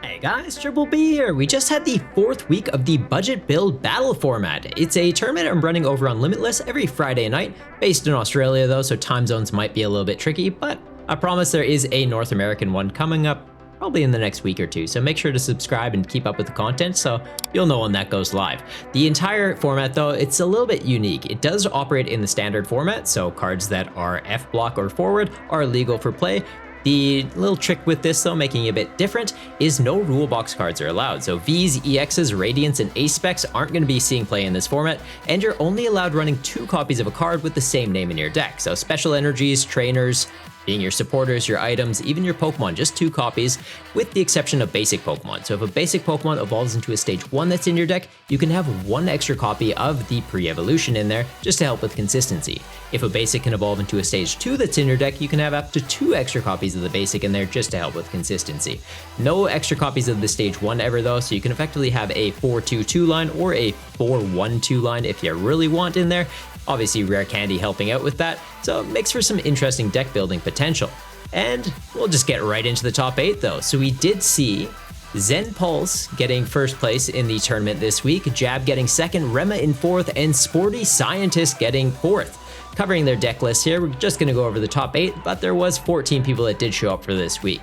Hey guys, Triple B here. We just had the 4th week of the budget build battle format. It's a tournament I'm running over on Limitless every Friday night, based in Australia though, so time zones might be a little bit tricky, but I promise there is a North American one coming up probably in the next week or two, so make sure to subscribe and keep up with the content so you'll know when that goes live. The entire format though, it's a little bit unique. It does operate in the standard format, so cards that are F block or forward are legal for play. The little trick with this though, making it a bit different, is no rule box cards are allowed. So Vs, EXs, Radiants, and Ace specs aren't going to be seeing play in this format, and you're only allowed running 2 copies of a card with the same name in your deck. So special energies, trainers, being your supporters, your items, even your Pokemon, just 2 copies, with the exception of basic Pokemon. So if a basic Pokemon evolves into a stage 1 that's in your deck, you can have 1 extra copy of the pre-evolution in there, just to help with consistency. If a basic can evolve into a stage 2 that's in your deck, you can have up to 2 extra copies of the basic in there, just to help with consistency. No extra copies of the stage 1 ever though, so you can effectively have a 4-2-2 line or a 4-1-2 line if you really want in there. Obviously Rare Candy helping out with that, so it makes for some interesting deck building potential. And we'll just get right into the top 8 though. So we did see Zen Pulse getting 1st place in the tournament this week, Jab getting 2nd, Rema in 4th, and Sporty Scientist getting 4th. Covering their deck list here, we're just going to go over the top 8, but there was 14 people that did show up for this week.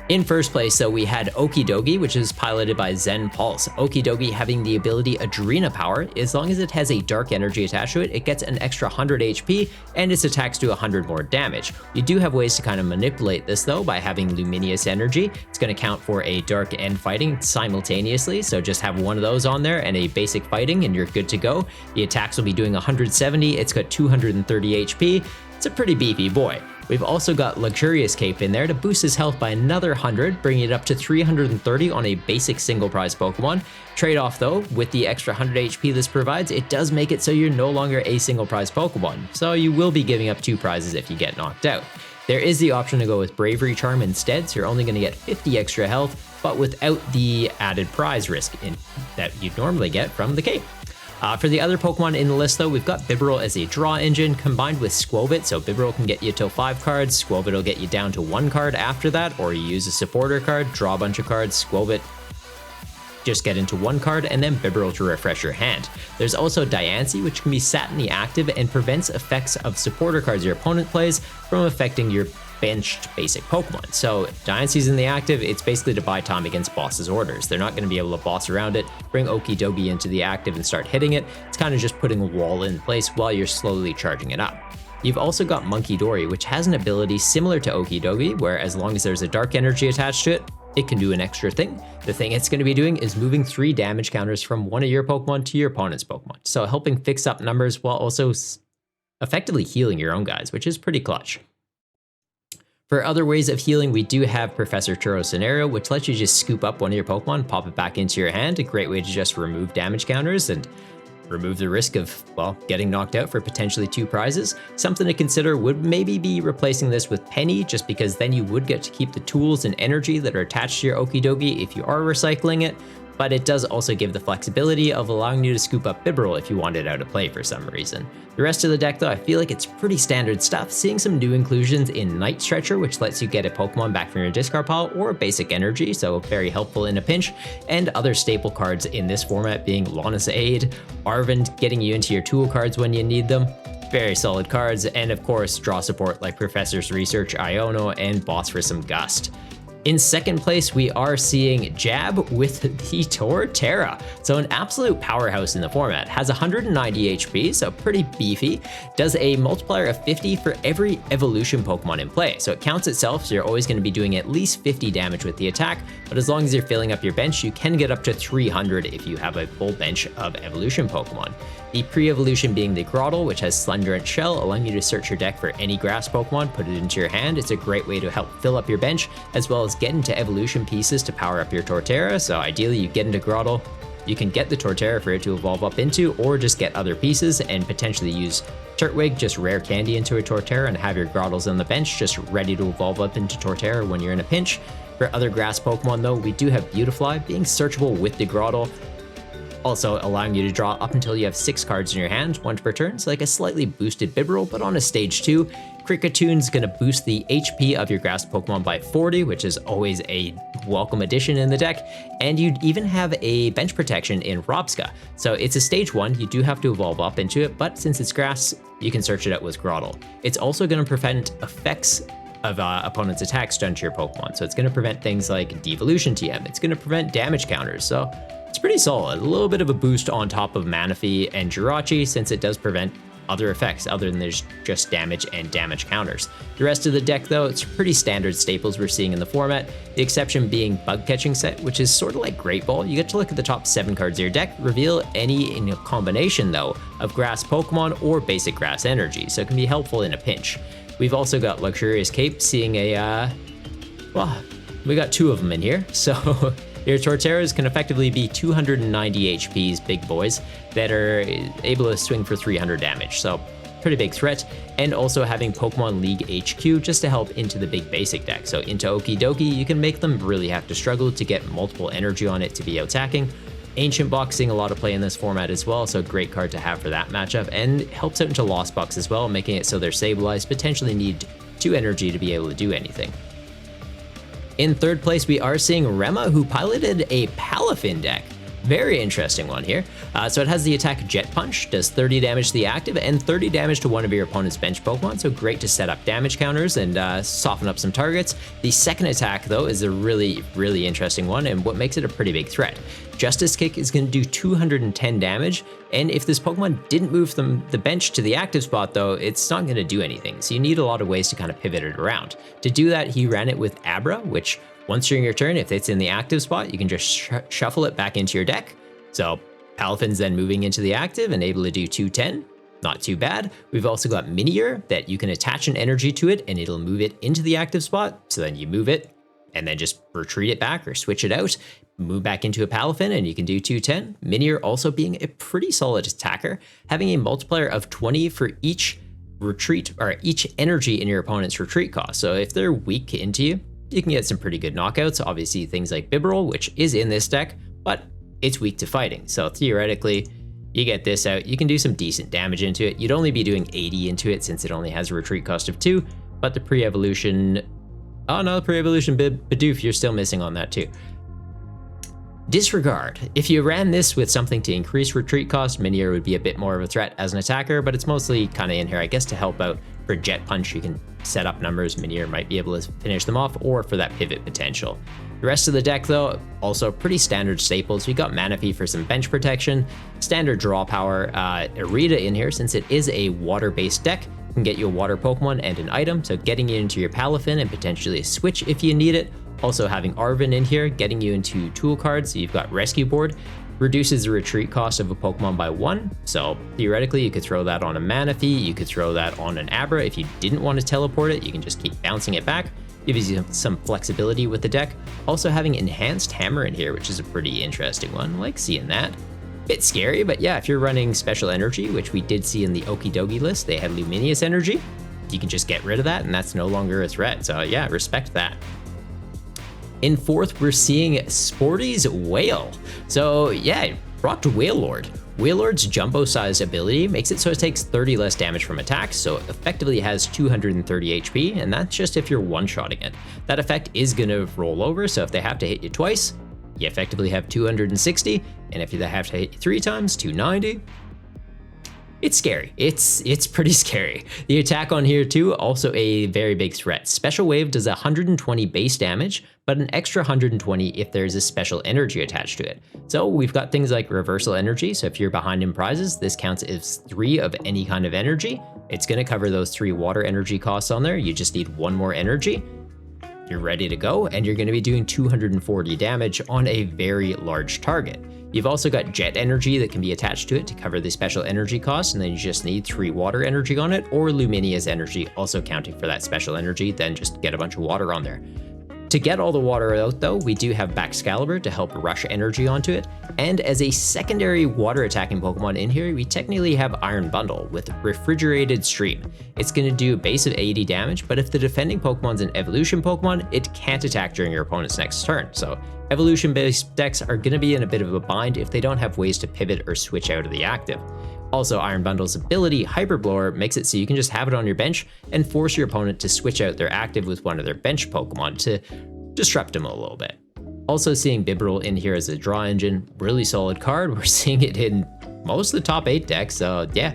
In 1st place, so we had Okidogi, which is piloted by Zen Pulse. Okidogi having the ability Adrena Power. As long as it has a dark energy attached to it, it gets an extra 100 HP and its attacks do 100 more damage. You do have ways to kind of manipulate this though by having Luminous Energy. It's going to count for a dark and fighting simultaneously, so just have one of those on there and a basic fighting and you're good to go. The attacks will be doing 170, it's got 230 HP. It's a pretty beefy boy. We've also got Luxurious Cape in there to boost his health by another 100, bringing it up to 330 on a basic single prize Pokemon. Trade-off though, with the extra 100 HP this provides, it does make it so you're no longer a single prize Pokemon, so you will be giving up 2 prizes if you get knocked out. There is the option to go with Bravery Charm instead, so you're only going to get 50 extra health, but without the added prize risk that you'd normally get from the Cape. For the other Pokemon in the list though, we've got Bibarel as a draw engine combined with Squovit, so Bibarel can get you till 5 cards, Squovit will get you down to 1 card after that, or you use a supporter card, draw a bunch of cards, Squovit, just get into 1 card, and then Bibarel to refresh your hand. There's also Diancie, which can be sat in the active and prevents effects of supporter cards your opponent plays from affecting your benched basic Pokemon. So Diancie's in the active, it's basically to buy time against boss's orders. They're not going to be able to boss around it, bring Okidogi into the active and start hitting it. It's kind of just putting a wall in place while you're slowly charging it up. You've also got Monkey Dory, which has an ability similar to Okidogi, where as long as there's a dark energy attached to it, it can do an extra thing. The thing it's going to be doing is moving 3 damage counters from one of your Pokemon to your opponent's Pokemon. So helping fix up numbers while also effectively healing your own guys, which is pretty clutch. For other ways of healing, we do have Professor Churro Scenario, which lets you just scoop up one of your Pokemon, pop it back into your hand. A great way to just remove damage counters and remove the risk of, well, getting knocked out for potentially 2 prizes. Something to consider would maybe be replacing this with Penny, just because then you would get to keep the tools and energy that are attached to your Okidogi if you are recycling it. But it does also give the flexibility of allowing you to scoop up Bibarel if you want it out of play for some reason. The rest of the deck though, I feel like it's pretty standard stuff, seeing some new inclusions in Night Stretcher, which lets you get a Pokemon back from your discard pile, or Basic Energy, so very helpful in a pinch, and other staple cards in this format being Lana's Aid, Arvand getting you into your tool cards when you need them. Very solid cards, and of course draw support like Professor's Research, Iono, and Boss for some Gust. In 2nd place, we are seeing Jab with the Torterra. So an absolute powerhouse in the format. Has 190 HP, so pretty beefy. Does a multiplier of 50 for every evolution Pokemon in play. So it counts itself, so you're always going to be doing at least 50 damage with the attack. But as long as you're filling up your bench, you can get up to 300 if you have a full bench of evolution Pokemon. The pre-evolution being the Grotle, which has Slender Shell, allowing you to search your deck for any grass Pokemon, put it into your hand. It's a great way to help fill up your bench, as well as get into evolution pieces to power up your Torterra. So ideally you get into Grotle, you can get the Torterra for it to evolve up into, or just get other pieces and potentially use Turtwig, just Rare Candy into a Torterra, and have your Grotles on the bench just ready to evolve up into Torterra when you're in a pinch. For other grass Pokemon though, we do have Beautifly being searchable with the Grotle, also allowing you to draw up until you have 6 cards in your hand, 1 per turn, so like a slightly boosted Bibarel, but on a stage 2. Kricketune is going to boost the HP of your grass Pokemon by 40, which is always a welcome addition in the deck, and you'd even have a bench protection in Robska. So it's a stage 1, you do have to evolve up into it, but since it's grass, you can search it out with Groddle. It's also going to prevent effects of opponent's attacks done to your Pokemon. So it's going to prevent things like Devolution TM, it's going to prevent damage counters, so it's pretty solid. A little bit of a boost on top of Manaphy and Jirachi, since it does prevent other effects other than there's just damage and damage counters. The rest of the deck though, it's pretty standard staples we're seeing in the format, the exception being Bug Catching Set, which is sort of like Great Ball. You get to look at the top 7 cards of your deck, reveal any in a combination though of grass Pokemon or basic grass energy, so it can be helpful in a pinch. We've also got Luxurious Cape, seeing well, we got 2 of them in here, so your Torterras can effectively be 290 HP's big boys that are able to swing for 300 damage, so pretty big threat. And also having Pokemon League HQ just to help into the big basic deck. So into Okidogi, you can make them really have to struggle to get multiple energy on it to be attacking. Ancient Box seeing a lot of play in this format as well, so great card to have for that matchup, and helps out into Lost Box as well, making it so they're stabilized, potentially need 2 energy to be able to do anything. In third place, we are seeing Rema, who piloted a Palafin deck. Very interesting one here. So it has the attack Jet Punch, does 30 damage to the active and 30 damage to one of your opponent's bench Pokemon, so great to set up damage counters and soften up some targets. The second attack, though, is a really, really interesting one, and what makes it a pretty big threat. Justice Kick is going to do 210 damage, and if this Pokemon didn't move from the bench to the active spot, though, it's not going to do anything, so you need a lot of ways to kind of pivot it around. To do that, he ran it with Abra, which once during your turn, if it's in the active spot, you can just shuffle it back into your deck. So Palafin's then moving into the active and able to do 210. Not too bad. We've also got Minior that you can attach an energy to it and it'll move it into the active spot. So then you move it and then just retreat it back or switch it out, move back into a Palafin and you can do 210. Minior also being a pretty solid attacker, having a multiplier of 20 for each retreat or each energy in your opponent's retreat cost. So if they're weak into you, you can get some pretty good knockouts. Obviously things like Bibarel, which is in this deck, but it's weak to fighting. So theoretically, you get this out, you can do some decent damage into it. You'd only be doing 80 into it since it only has a retreat cost of 2, but the pre-evolution, oh no, the pre-evolution Bidoof, you're still missing on that too. Disregard. If you ran this with something to increase retreat cost, Minior would be a bit more of a threat as an attacker, but it's mostly kind of in here, I guess, to help out. For Jet Punch, you can set up numbers, Minior might be able to finish them off, or for that pivot potential. The rest of the deck, though, also pretty standard staples. We got Manaphy for some bench protection, standard draw power, Irida in here, since it is a water-based deck, can get you a water Pokemon and an item, so getting you into your Palafin and potentially a switch if you need it. Also having Arven in here, getting you into tool cards, so you've got Rescue Board, reduces the retreat cost of a Pokemon by 1, so theoretically you could throw that on a Manaphy, you could throw that on an Abra. If you didn't want to teleport it, you can just keep bouncing it back, gives you some flexibility with the deck. Also having Enhanced Hammer in here, which is a pretty interesting one, I like seeing that. Bit scary, but yeah, if you're running Special Energy, which we did see in the Okidogi list, they had Luminous Energy, you can just get rid of that and that's no longer a threat, so yeah, respect that. In fourth, we're seeing Sporty's Whale. So yeah, rocked Wailord. Wailord's jumbo-sized ability makes it so it takes 30 less damage from attacks, so effectively has 230 HP, and that's just if you're one-shotting it. That effect is gonna roll over, so if they have to hit you twice, you effectively have 260, and if they have to hit you 3 times, 290. It's scary. It's pretty scary. The attack on here too, also a very big threat. Special Wave does 120 base damage, but an extra 120 if there's a special energy attached to it. So we've got things like Reversal Energy, so if you're behind in prizes, this counts as 3 of any kind of energy. It's gonna cover those 3 water energy costs on there. You just need 1 more energy. You're ready to go, and you're gonna be doing 240 damage on a very large target. You've also got Jet Energy that can be attached to it to cover the special energy cost, and then you just need 3 water energy on it, or Luminous Energy also counting for that special energy, then just get a bunch of water on there. To get all the water out though, we do have Baxcalibur to help rush energy onto it, and as a secondary water attacking Pokemon in here, we technically have Iron Bundle with Refrigerated Stream. It's going to do a base of 80 damage, but if the defending Pokemon's an evolution Pokemon, it can't attack during your opponent's next turn, so evolution-based decks are going to be in a bit of a bind if they don't have ways to pivot or switch out of the active. Also, Iron Bundle's ability, Hyper Blower, makes it so you can just have it on your bench and force your opponent to switch out their active with one of their bench Pokemon to disrupt them a little bit. Also seeing Bibarel in here as a draw engine, really solid card. We're seeing it in most of the top 8 decks, so yeah.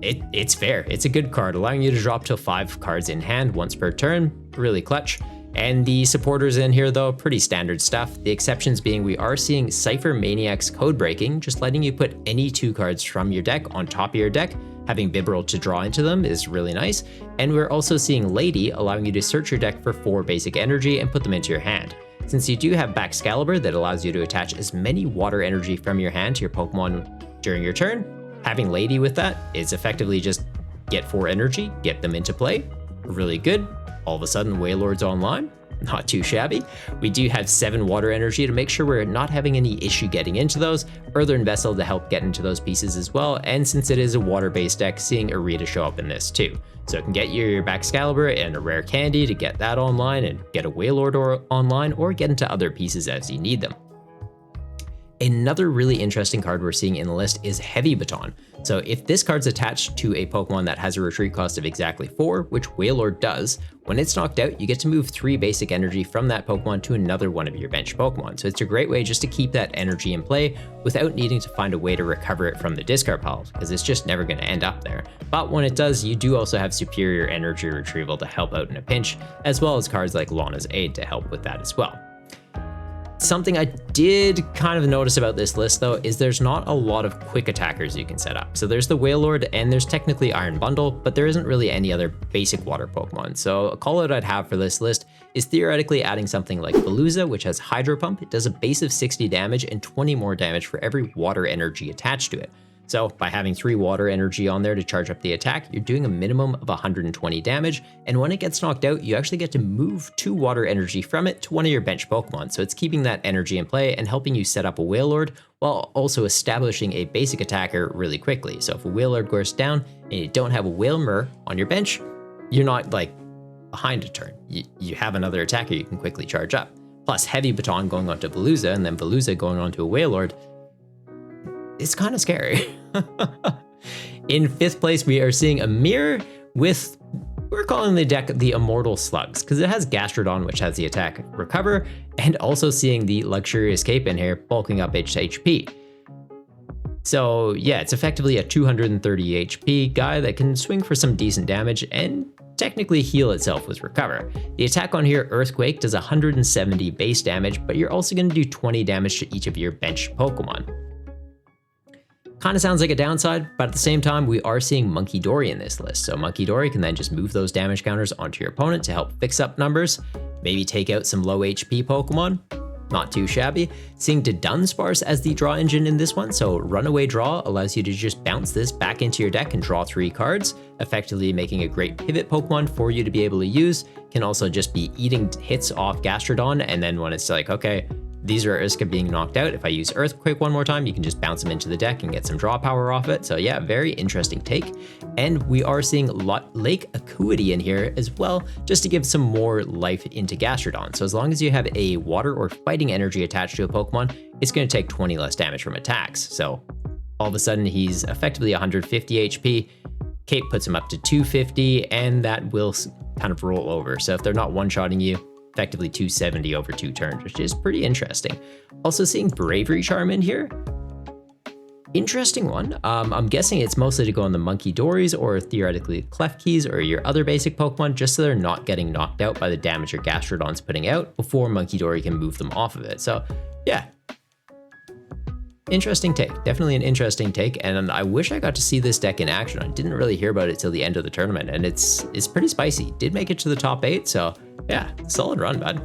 It's fair. It's a good card, allowing you to drop to 5 cards in hand once per turn. Really clutch. And the supporters in here, though, pretty standard stuff. The exceptions being we are seeing Cypher Maniac's code breaking, just letting you put any 2 cards from your deck on top of your deck. Having Bibarel to draw into them is really nice. And we're also seeing Lady, allowing you to search your deck for 4 basic energy and put them into your hand. Since you do have Baxcalibur that allows you to attach as many water energy from your hand to your Pokemon during your turn, having Lady with that is effectively just get 4 energy, get them into play. Really good. All of a sudden, Wailord's online. Not too shabby. We do have 7 water energy to make sure we're not having any issue getting into those. Earthen Vessel to help get into those pieces as well. And since it is a water-based deck, seeing Irida show up in this too. So it can get you your Baxcalibur and a rare candy to get that online and get a Wailord online, or get into other pieces as you need them. Another really interesting card we're seeing in the list is Heavy Baton. So if this card's attached to a Pokemon that has a retreat cost of exactly 4, which Wailord does, when it's knocked out, you get to move 3 basic energy from that Pokemon to another one of your bench Pokemon. So it's a great way just to keep that energy in play without needing to find a way to recover it from the discard pile, because it's just never going to end up there. But when it does, you do also have superior energy retrieval to help out in a pinch, as well as cards like Lana's Aid to help with that as well. Something I did kind of notice about this list, though, is there's not a lot of quick attackers you can set up. So there's the Wailord and there's technically Iron Bundle, but there isn't really any other basic water Pokemon. So a call out I'd have for this list is theoretically adding something like Veluza, which has Hydro Pump. It does a base of 60 damage and 20 more damage for every water energy attached to it. So by having 3 water energy on there to charge up the attack, you're doing a minimum of 120 damage, and when it gets knocked out, you actually get to move 2 water energy from it to one of your bench Pokemon. So it's keeping that energy in play and helping you set up a Wailord while also establishing a basic attacker really quickly. So if a Wailord goes down and you don't have a Wailmer on your bench, you're not like behind a turn. You have another attacker you can quickly charge up. Plus Heavy Baton going onto Veluza and then Veluza going onto a Wailord. It's kind of scary. In 5th place, we are seeing a mirror with, we're calling the deck the Immortal Slugs, because it has Gastrodon, which has the attack Recover, and also seeing the Luxurious Cape in here, bulking up its HP. So yeah, it's effectively a 230 HP guy that can swing for some decent damage and technically heal itself with Recover. The attack on here, Earthquake, does 170 base damage, but you're also going to do 20 damage to each of your bench Pokemon. Kind of sounds like a downside, but at the same time, we are seeing Munkidori in this list. So Munkidori can then just move those damage counters onto your opponent to help fix up numbers, maybe take out some low HP Pokemon. Not too shabby. Seeing Dunsparce as the draw engine in this one, so Runaway Draw allows you to just bounce this back into your deck and draw 3 cards, effectively making a great pivot Pokemon for you to be able to use. Can also just be eating hits off Gastrodon, and then when it's like, okay, these are at risk of being knocked out. If I use Earthquake one more time, you can just bounce them into the deck and get some draw power off it. So yeah, very interesting take. And we are seeing Lake Acuity in here as well, just to give some more life into Gastrodon. So as long as you have a water or fighting energy attached to a Pokemon, it's going to take 20 less damage from attacks. So all of a sudden he's effectively 150 HP. Cape puts him up to 250, and that will kind of roll over. So if they're not one-shotting you, effectively 270 over 2 turns, which is pretty interesting. Also seeing Bravery Charm in here. Interesting one. I'm guessing it's mostly to go on the Munkidoris or theoretically Klefkis or your other basic Pokemon, just so they're not getting knocked out by the damage your Gastrodon's putting out before Munkidori can move them off of it. So yeah, interesting take. Definitely an interesting take, and I wish I got to see this deck in action. I didn't really hear about it till the end of the tournament, and it's pretty spicy. Did make it to the top 8, so yeah, solid run, bud.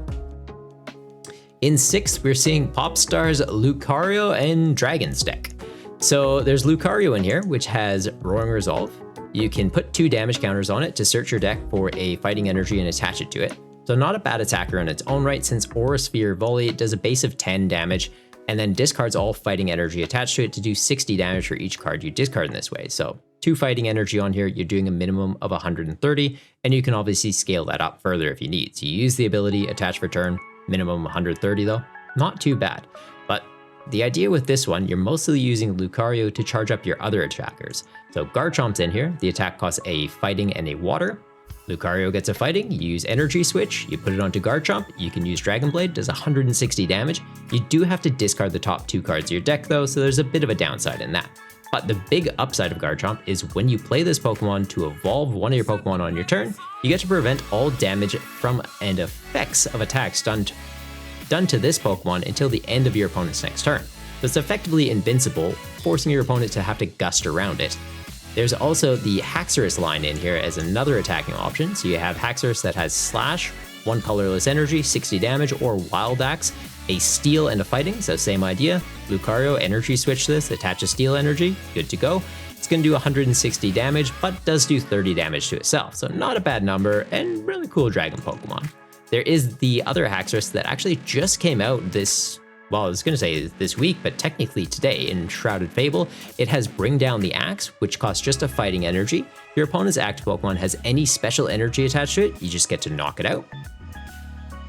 In 6th, we're seeing Popstar's Lucario and Dragon's deck. So there's Lucario in here, which has Roaring Resolve. You can put 2 damage counters on it to search your deck for a fighting energy and attach it to it. So not a bad attacker in its own right, since Aura Sphere Volley does a base of 10 damage, and then discards all fighting energy attached to it to do 60 damage for each card you discard in this way. So 2 fighting energy on here, you're doing a minimum of 130, and you can obviously scale that up further if you need. So you use the ability, attach for turn, minimum 130 though. Not too bad. But the idea with this one, you're mostly using Lucario to charge up your other attackers. So Garchomp's in here, the attack costs a fighting and a water. Lucario gets a fighting, you use energy switch, you put it onto Garchomp, you can use Dragon Blade, does 160 damage. You do have to discard the top 2 cards of your deck though, so there's a bit of a downside in that. But the big upside of Garchomp is when you play this Pokemon to evolve one of your Pokemon on your turn, you get to prevent all damage from and effects of attacks done to this Pokemon until the end of your opponent's next turn. So it's effectively invincible, forcing your opponent to have to gust around it. There's also the Haxorus line in here as another attacking option. So you have Haxorus that has Slash, 1 colorless energy, 60 damage, or Wild Axe, a Steel and a Fighting, so same idea. Lucario energy switch this, attach a Steel energy, good to go. It's going to do 160 damage, but does do 30 damage to itself, so not a bad number, and really cool Dragon Pokemon. There is the other Haxorus that actually just came out I was going to say this week, but technically today in Shrouded Fable. It has Bring Down the Axe, which costs just a fighting energy. If your opponent's active Pokemon has any special energy attached to it, you just get to knock it out.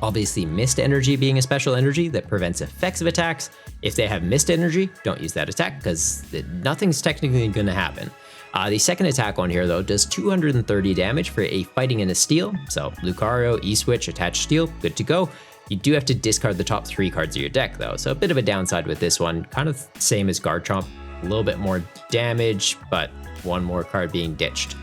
Obviously, Mist Energy being a special energy that prevents effects of attacks. If they have Mist Energy, don't use that attack because nothing's technically going to happen. The second attack on here though does 230 damage for a fighting and a steel. So Lucario, E-Switch, attach steel, good to go. You do have to discard the top 3 cards of your deck though, so a bit of a downside with this one, kind of same as Garchomp, a little bit more damage, but 1 more card being ditched.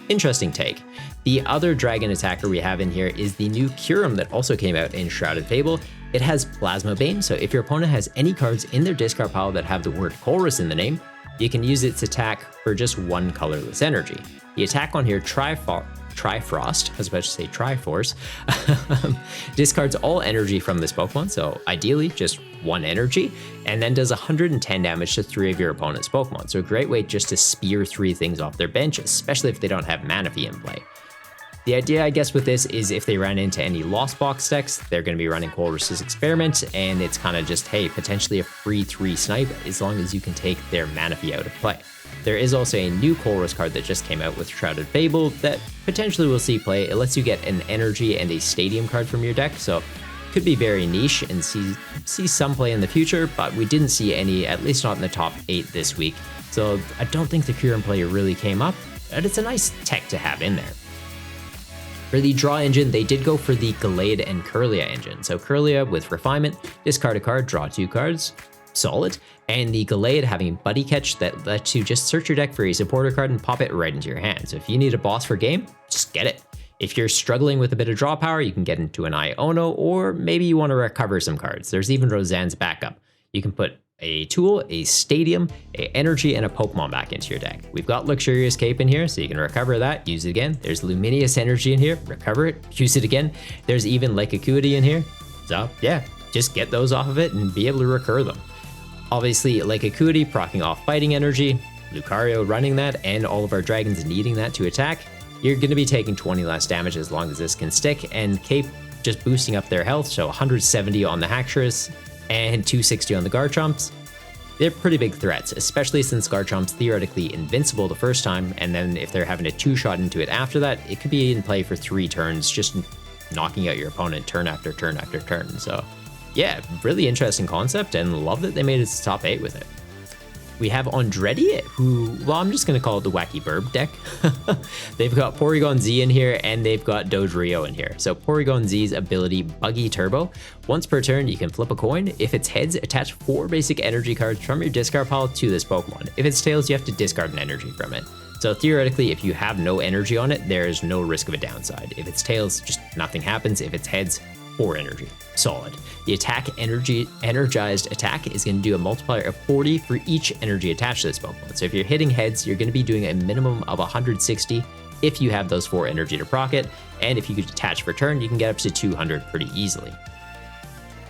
Interesting take. The other dragon attacker we have in here is the new Kyurem that also came out in Shrouded Fable. It has Plasma Bane, so if your opponent has any cards in their discard pile that have the word Colress in the name, you can use its attack for just 1 colorless energy. The attack on here, Trifrost, I was about to say Triforce, discards all energy from this Pokemon, so ideally just 1 energy, and then does 110 damage to 3 of your opponent's Pokemon. So a great way just to spear 3 things off their bench, especially if they don't have Manaphy in play. The idea, I guess, with this is if they ran into any Lost Box decks, they're going to be running Colress's Experiment, and it's kind of just, hey, potentially a free 3 snipe as long as you can take their Manaphy out of play. There is also a new Colress card that just came out with Shrouded Fable that potentially will see play. It lets you get an energy and a stadium card from your deck, so could be very niche and see some play in the future, but we didn't see any, at least not in the top 8 this week. So I don't think the Kyurem player really came up, but it's a nice tech to have in there. For the draw engine, they did go for the Gallade and Kirlia engine. So Kirlia with Refinement, discard a card, draw 2 cards, solid. And the Gallade having Buddy Catch that lets you just search your deck for a supporter card and pop it right into your hand. So if you need a boss for game, just get it. If you're struggling with a bit of draw power, you can get into an Iono, or maybe you want to recover some cards. There's even Roseanne's backup. You can put a tool, a stadium, a energy, and a Pokemon back into your deck. We've got Luxurious Cape in here, so you can recover that, use it again. There's Luminous Energy in here, recover it, use it again. There's even Lake Acuity in here. So yeah, just get those off of it and be able to recur them. Obviously, Lake Acuity proccing off fighting energy, Lucario running that, and all of our dragons needing that to attack. You're going to be taking 20 less damage as long as this can stick, and Cape just boosting up their health, so 170 on the Haxorus, and 260 on the Garchomps. They're pretty big threats, especially since Garchomp's theoretically invincible the first time, and then if they're having a 2-shot into it after that, it could be in play for 3 turns, just knocking out your opponent turn after turn after turn. So yeah, really interesting concept, and love that they made it to top 8 with it. We have Andretti, who, well, I'm just going to call it the Wacky Burb deck. They've got Porygon Z in here, and they've got Dodrio in here. So Porygon Z's ability, Buggy Turbo. Once per turn, you can flip a coin. If it's heads, attach 4 basic energy cards from your discard pile to this Pokemon. If it's tails, you have to discard an energy from it. So theoretically, if you have no energy on it, there's no risk of a downside. If it's tails, just nothing happens. If it's heads, 4 energy. Solid. The energized attack is going to do a multiplier of 40 for each energy attached to this Pokemon. So if you're hitting heads, you're going to be doing a minimum of 160 if you have those 4 energy to proc it, and if you could attach for turn, you can get up to 200 pretty easily.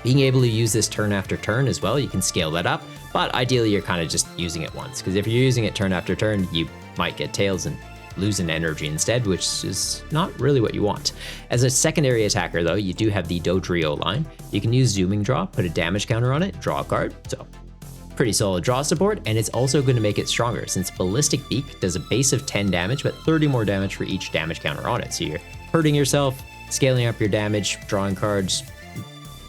Being able to use this turn after turn as well, you can scale that up, but ideally you're kind of just using it once, because if you're using it turn after turn, you might get tails and lose an energy instead, which is not really what you want. As a secondary attacker though, you do have the Dodrio line. You can use Zooming Draw, put a damage counter on it, draw a card, so pretty solid draw support, and it's also going to make it stronger since Ballistic Beak does a base of 10 damage, but 30 more damage for each damage counter on it. So you're hurting yourself, scaling up your damage, drawing cards.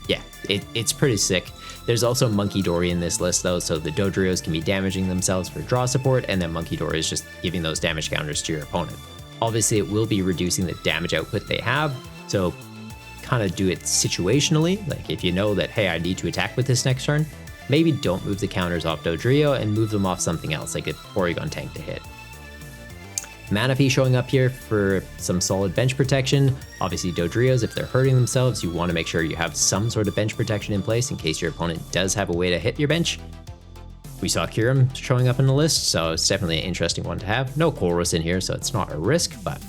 Yeah, it's pretty sick. There's also Monkey Dory in this list though, so the Dodrios can be damaging themselves for draw support, and then Monkey Dory is just giving those damage counters to your opponent. Obviously, it will be reducing the damage output they have, so kind of do it situationally. Like if you know that, hey, I need to attack with this next turn, maybe don't move the counters off Dodrio and move them off something else, like a Porygon tank to hit. Manaphy showing up here for some solid bench protection. Obviously Dodrios, if they're hurting themselves, you want to make sure you have some sort of bench protection in place in case your opponent does have a way to hit your bench. We saw Kyurem showing up in the list, so it's definitely an interesting one to have. No Colress in here, so it's not a risk, but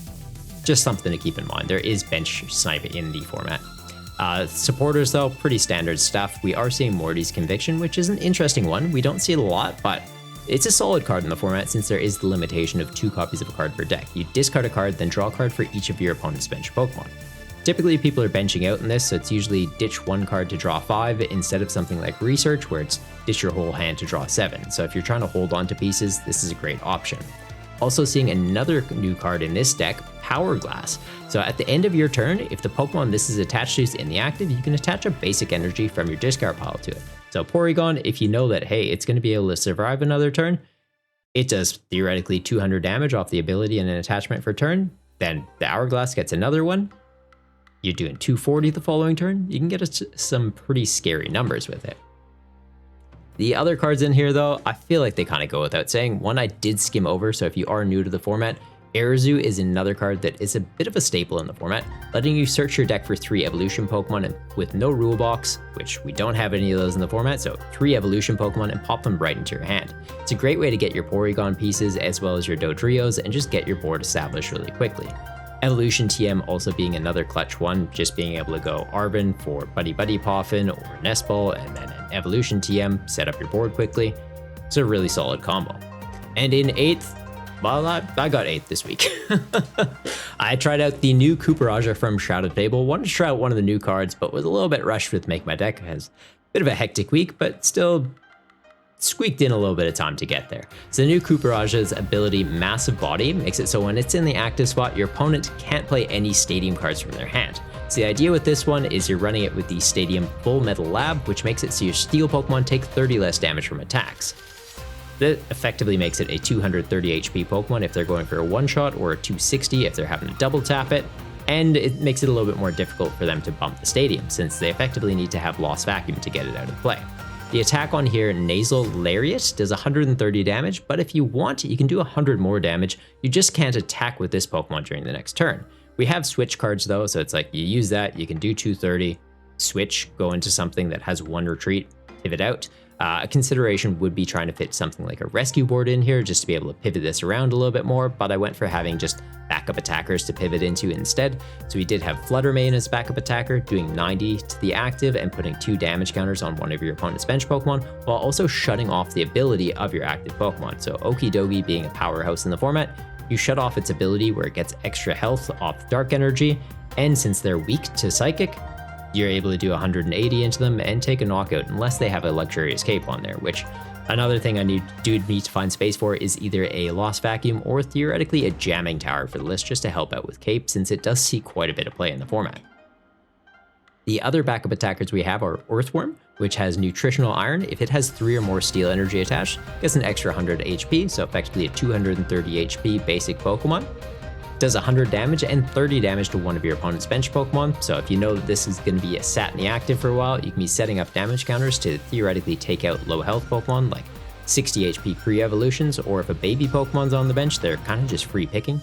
just something to keep in mind. There is bench snipe in the format. Supporters though, pretty standard stuff. We are seeing Morty's Conviction, which is an interesting one. We don't see it a lot, but it's a solid card in the format since there is the limitation of 2 copies of a card per deck. You discard a card, then draw a card for each of your opponent's bench Pokemon. Typically people are benching out in this, so it's usually ditch 1 card to draw 5 instead of something like Research where it's ditch your whole hand to draw 7. So if you're trying to hold on to pieces, this is a great option. Also seeing another new card in this deck, Power Glass. So at the end of your turn, if the Pokemon this is attached to is in the active, you can attach a basic energy from your discard pile to it. So Porygon, if you know that, hey, it's going to be able to survive another turn, it does theoretically 200 damage off the ability and an attachment for turn, then the Hourglass gets another one, you're doing 240 the following turn, you can get some pretty scary numbers with it. The other cards in here though, I feel like they kind of go without saying. One I did skim over, so if you are new to the format, Airzu is another card that is a bit of a staple in the format, letting you search your deck for 3 evolution Pokemon and with no rule box, which we don't have any of those in the format, so 3 evolution Pokemon and pop them right into your hand. It's a great way to get your Porygon pieces as well as your Dodrios and just get your board established really quickly. Evolution TM also being another clutch one, just being able to go Arbin for Buddy Buddy Poffin or Nest Ball and then an Evolution TM, set up your board quickly. It's a really solid combo. And in 8th, well, I got 8th this week. I tried out the new Cooperaja from Shrouded Fable. Wanted to try out one of the new cards, but was a little bit rushed with Make My Deck. It has a bit of a hectic week, but still squeaked in a little bit of time to get there. So the new Cooperaja's ability, Massive Body, makes it so when it's in the active spot, your opponent can't play any Stadium cards from their hand. So the idea with this one is you're running it with the Stadium Full Metal Lab, which makes it so your Steel Pokemon take 30 less damage from attacks. That effectively makes it a 230 HP Pokemon if they're going for a one-shot, or a 260 if they're having to double tap it, and it makes it a little bit more difficult for them to bump the Stadium, since they effectively need to have Lost Vacuum to get it out of play. The attack on here, Nasal Lariat, does 130 damage, but if you want, you can do 100 more damage. You just can't attack with this Pokemon during the next turn. We have switch cards though, so it's like you use that, you can do 230, switch, go into something that has 1 retreat, pivot out. A consideration would be trying to fit something like a rescue board in here just to be able to pivot this around a little bit more, but I went for having just backup attackers to pivot into instead. So we did have Fluttermane as backup attacker, doing 90 to the active and putting 2 damage counters on one of your opponent's bench Pokemon, while also shutting off the ability of your active Pokemon. So Okidogi being a powerhouse in the format, you shut off its ability where it gets extra health off Dark Energy, and since they're weak to Psychic, you're able to do 180 into them and take a knockout unless they have a Luxurious Cape on there, which another thing I need to find space for is either a Lost Vacuum or theoretically a Jamming Tower for the list just to help out with Cape, since it does see quite a bit of play in the format. The other backup attackers we have are Earthworm, which has Nutritional Iron. If it has 3 or more Steel Energy attached, it gets an extra 100 HP, so effectively a 230 HP basic Pokemon. Does 100 damage and 30 damage to one of your opponent's bench Pokemon, so if you know that this is going to be sat in the active for a while, you can be setting up damage counters to theoretically take out low health Pokemon like 60 HP pre-evolutions, or if a baby Pokemon's on the bench, they're kind of just free picking.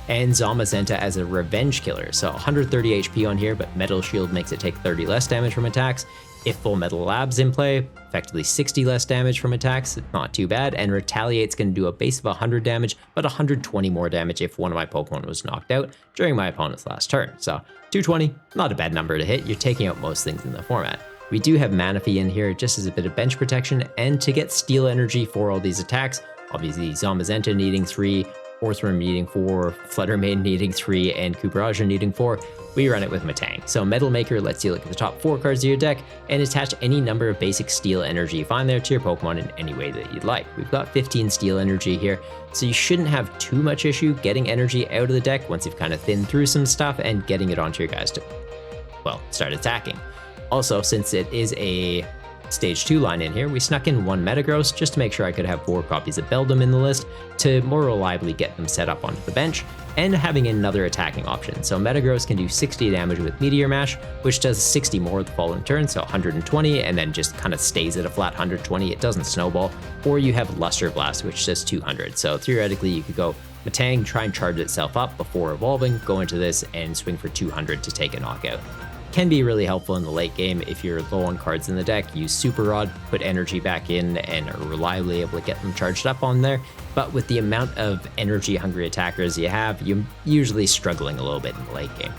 And Zamazenta as a revenge killer, so 130 HP on here, but Metal Shield makes it take 30 less damage from attacks. If Full Metal Lab's in play, effectively 60 less damage from attacks, not too bad, and Retaliate's going to do a base of 100 damage, but 120 more damage if one of my Pokemon was knocked out during my opponent's last turn. So 220, not a bad number to hit, you're taking out most things in the format. We do have Manaphy in here just as a bit of bench protection, and to get Steel Energy for all these attacks, obviously Zamazenta needing 3, Earthworm needing 4, Fluttermane needing 3, and Cooperaja needing 4, we run it with Matang. So Metal Maker lets you look at the top 4 cards of your deck and attach any number of basic Steel Energy you find there to your Pokemon in any way that you'd like. We've got 15 Steel Energy here, so you shouldn't have too much issue getting energy out of the deck once you've kind of thinned through some stuff and getting it onto your guys to, well, start attacking. Also, since it is a Stage 2 line in here, we snuck in 1 Metagross just to make sure I could have 4 copies of Beldum in the list to more reliably get them set up onto the bench, and having another attacking option. So Metagross can do 60 damage with Meteor Mash, which does 60 more the following turn, so 120, and then just kind of stays at a flat 120, it doesn't snowball. Or you have Luster Blast, which does 200, so theoretically you could go Matang, try and charge itself up before evolving, go into this, and swing for 200 to take a knockout. Can be really helpful in the late game if you're low on cards in the deck. Use Super Rod, put energy back in, and are reliably able to get them charged up on there. But with the amount of energy hungry attackers you have, you're usually struggling a little bit in the late game.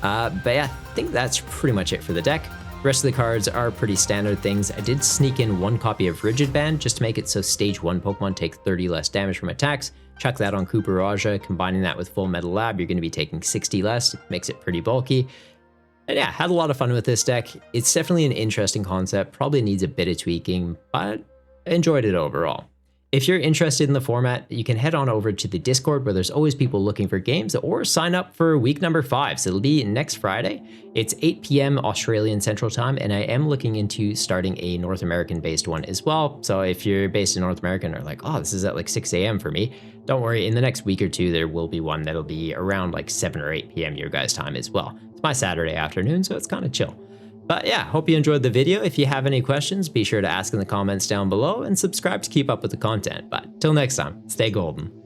But yeah, I think that's pretty much it for the deck. The rest of the cards are pretty standard things. I did sneak in 1 copy of Rigid Band just to make it so stage 1 Pokemon take 30 less damage from attacks. Chuck that on Kuparaja, combining that with Full Metal Lab, you're going to be taking 60 less, makes it pretty bulky. And yeah, had a lot of fun with this deck. It's definitely an interesting concept, probably needs a bit of tweaking, but enjoyed it overall. If you're interested in the format, you can head on over to the Discord where there's always people looking for games, or sign up for week number 5. So it'll be next Friday. It's 8 p.m. Australian Central Time, and I am looking into starting a North American based one as well. So if you're based in North America and are like, oh, this is at like 6 a.m. for me, don't worry, in the next week or two, there will be one that'll be around like 7 or 8 p.m. your guys' time as well. It's my Saturday afternoon, so it's kind of chill. But yeah, hope you enjoyed the video. If you have any questions, be sure to ask in the comments down below and subscribe to keep up with the content. But till next time, stay golden.